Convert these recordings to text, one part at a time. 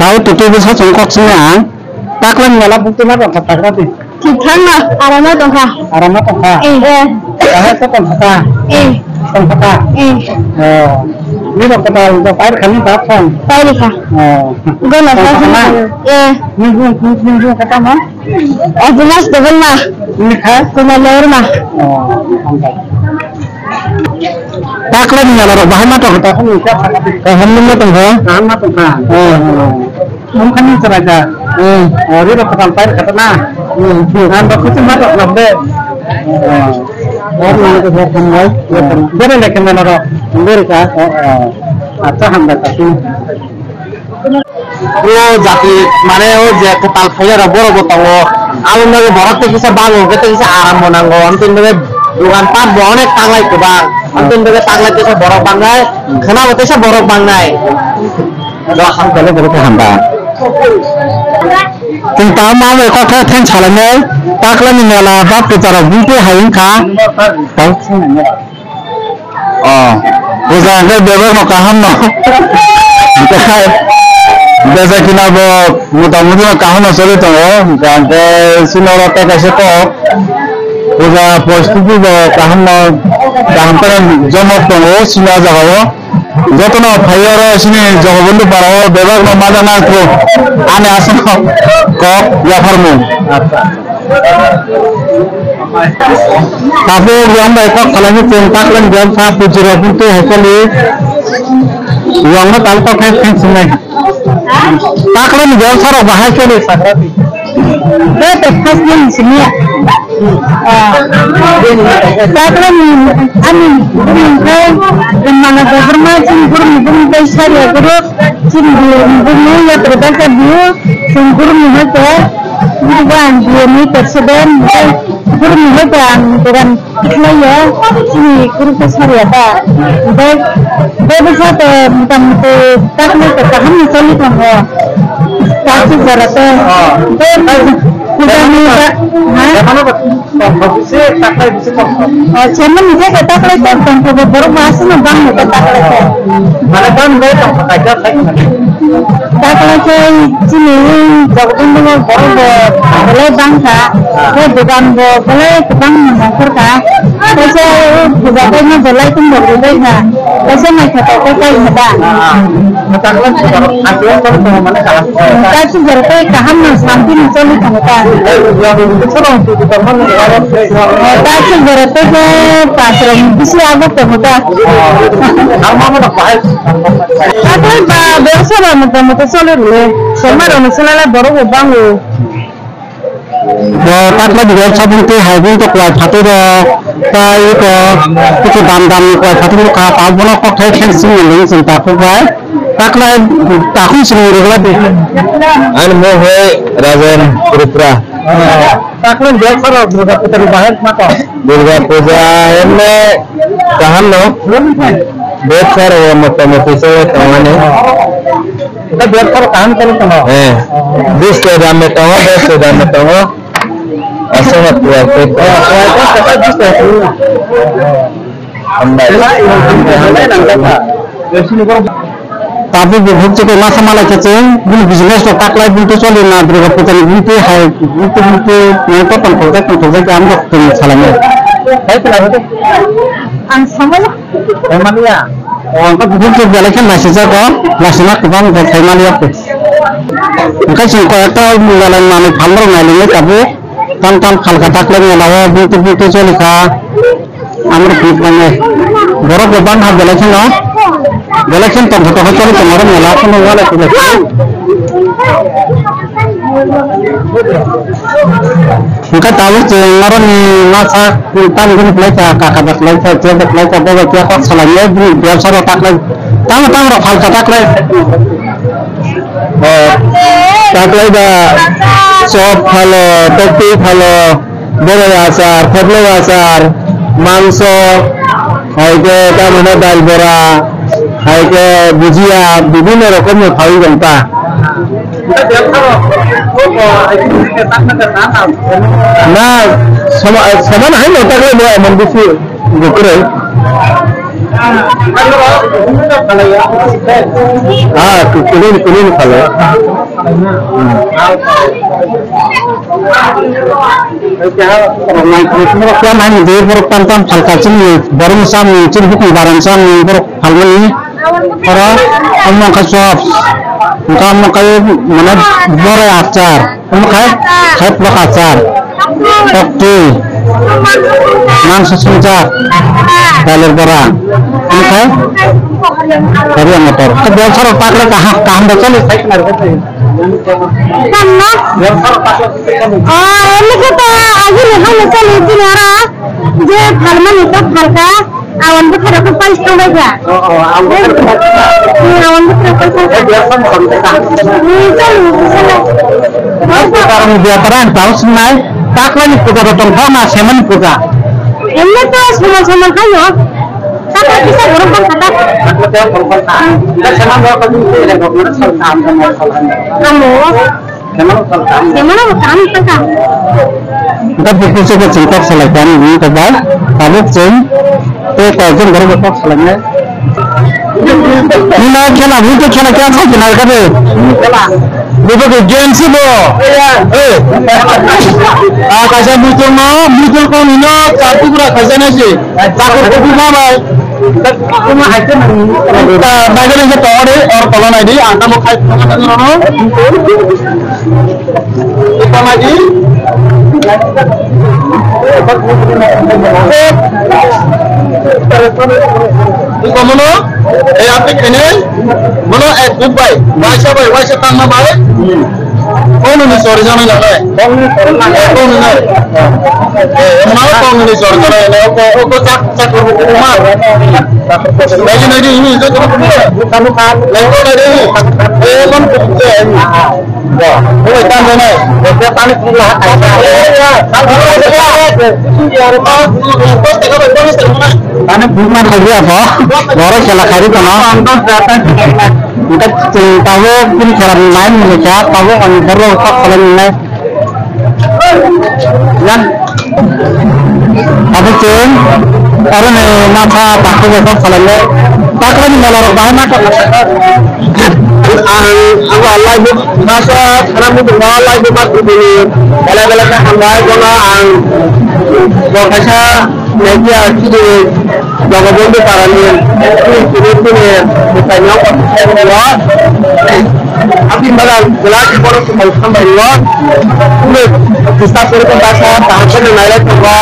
tahu tutu bisa congkok semua taklan malah bukti mana kata kata Kitana arama tongka itu tongkata ini kata untuk air kami kapan Pairika gue minggu kata mah jelas double mah ini khas kuma lor mah taklan malah bahan mata kata kami hamilnya tongka mungkin seraja ini kata air kata nah anda kucing mata lebih orang itu bukan baik, boleh lagi menurut mereka, atau hamba tapi, jadi mana je ketal kaya rabor botawo, alun lagi borak tu bisa bangun, kita bisa aram monanggo, antin lagi bukan pan bonek tanglai ke bang, antin lagi tanglai bisa borok bangai, kenapa bisa borok bangai? Doa hamba le berarti hamba. Tentang mana kau kata yang calonnya, taklah mengalah bab bicara bukti hari ini tahu sih usaha ke beber mau kaham no, biasa kita mudah-mudahan kaham sulit tu, jangan sinorote kasih kau, usaha posisi kaham no, kaham pun jomok tu, sinah jago. যত না ফাইয়ার আসেনি জগবন্ধু পাড়াও বেবাগ না মাদা না তো আনে আসে না কক ইয়াফারমু তারপরে আমরা একক খালামি পেন তাকলেন গেম সা পুজিরা কিন্তু হেকলি ইয়াংনা তালকা ফেস ফেস নাই তাকলেন গেম সারা বাহাই চলে সাকরাতি Betul, khasnya di sini ya. Takkan amin, bukan mana bermacam, bukan besar ya, bukan ya berbeda dia, bukan muda, bukan dia ni tersedan, bukan muda, bukan itu ya, ini bukan besar ya tak, besar bukan takkan tertahan misalnya kamu. Tapi berarti, sudah muda, cuman dia kata kalau tentang baru masuk nembang kata kalau, mana kan mereka pakai jas lagi, kalau sini jauh dengan baru boleh bangsa, bukan boleh tukang mengangkut kah, kalau bukannya boleh itu boleh nggak, kalau mereka kata kayak muda, taklan aturan kalau mana kalah, tapi berarti kaham nanti mencari kamutan. Tapi berarti pasrah bisa aku kemudah. Alma mana pakai? Tapi biasa lah muda-muda soalnya dulu. Semua orang soalnya baru bangun. Taklah juga sabun tu habis tu kuat hati dah, tai tu dam kuat hati tu kah tahu mana kau kayak fensi ni cinta aku kuat. Taklah takut sendiri lah deh. Anu mohe Rajan Putra. Taklah biasa lah Durga Puja bahas mata. Durga Puja ini kaham no. Biasa lah mata saya tahu ni. Kita biasa kaham terus no. Bis sedang tahu, bis sedang tahu. Asal kuat kita. Kuat bis tu. Anda. Tapi begitu ke masa malah kecil, bulu bisnis tu taklai bulu tu na Durga Puja ni bulu hai, bulu mereka pentoja jam tu kena salamnya. Baik lah tu. Sama lah. Emalia. Orang tu begitu belakan masih jago, masih nak kebang dan Emalia tu. Mungkin singkong itu mulakan mana kamar mana tapi tantan kalau taklai melawa bulu solika, amr bulu mana. Borok beban hal belakan no. Belakan tu betul betul kemarin melakukan wala tu. Mungkin tahu kemarin masa kita mungkin belajar kakak belajar dia belajar bawa dia kok salahnya biasa rotak lagi. Tahu hal rotak lagi. Taklai dah sop halo, topi halo, bola asar, koblo asar, mangso, aike mana dal bora. Aike bujia বিভিন্ন রকমের খাওয়াই জানতা না সমান হয় না তাকে এমন কিছু করে kuning kalau. Orang main di perpantam falkacin baru sam ciri barang sam falmani orang omong kasop kamu kayak mana bore acar kamu kayak blok acar kopi mangsa sunjak dalir barang kamu kayak dari yang motor kebiasaan sarap pakai kaham baca nih saya kenal betul karena ini kita aja nih hal itu lebih merah je falman itu harga awan betul aku paling tahu aja awan betul biasa sekarang biaran tahu senai tak lagi puja potong sama semen puja ini tuh sama-sama kayu tak bisa orang kan kata kamu gimana makan kata kita fokus ke cinta selekan ini coba kamu ceng tajem baru betok selesai ini nak kena video kena sih kena kade video ke game sih bo kasih muncul kau ini satu berat kasih nasi takut kopi mana cuma item kita bagian yang tahu deh orang kalau nanti anda mau kait apa lagi Komono, apik ini, mono Dubai, Malaysia tanah balik. Kau ni sorry jangan lagi. Kau ni, mana kau ni sorry jangan lagi. Kau cak rumah. Lagi ini itu kamu kan. Lagi lagi, kan kerja. Wah, kau ikan mana? Kau panik pula. Karena bukan lagi apa, baru salah kali kena. Kita tahu pun cara main mereka tahu kan baru tak kalau main. Yan, apa ceng? Karena napa pakai besok kalau main, tak kalau malah bahan apa? Aku Allah itu masa karena itu Allah itu masuk dulu. Kalau kan hamba kalau bahasa media itu jangan boleh paranin. Itu misalnya apa? Tapi malah jelas kalau kita sampai luar, kita perlu bahasa bahasa yang lain juga.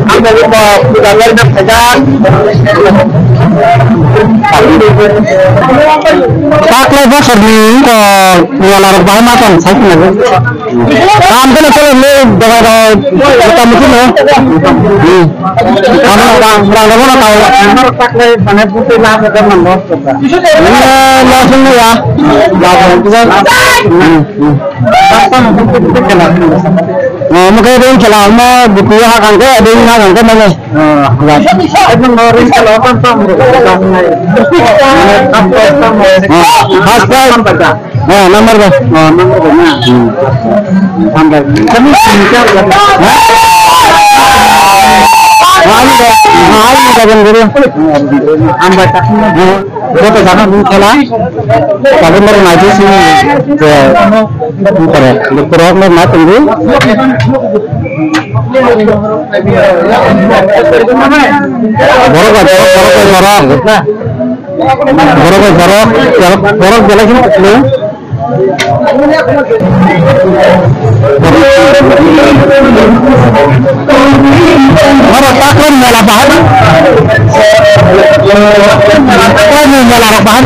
Anda lupa jangan nak sejan. Tak lepas sebelum ke luar bahan makan saya pun. Kamu kan kalau le dengan kita mungkin ya. Kamu orang mana tahu? Tak le mana putih lah kita mendos. Langsung ya. Langsung kita. Mungkin dia jalan mau buku akan ke ada yang akan ke mana? Itu ngorin kalau apa nomor ber, nomor berapa? Sampai. Kami tinggal mahal kan guru. Ambil taknya. Kita sana bukanlah. Tapi mereka ngaji sih. Bukan. Lepas orang nak tunggu. Borok jalan sini dulu. Borok takkan malah bahan. Takkan malah bahan.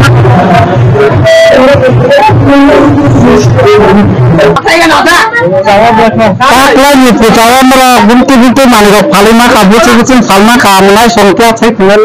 Takkan itu saya merah buntu-buntu malah paling makan bucin-bucin palma kamulai songket saya tinggal.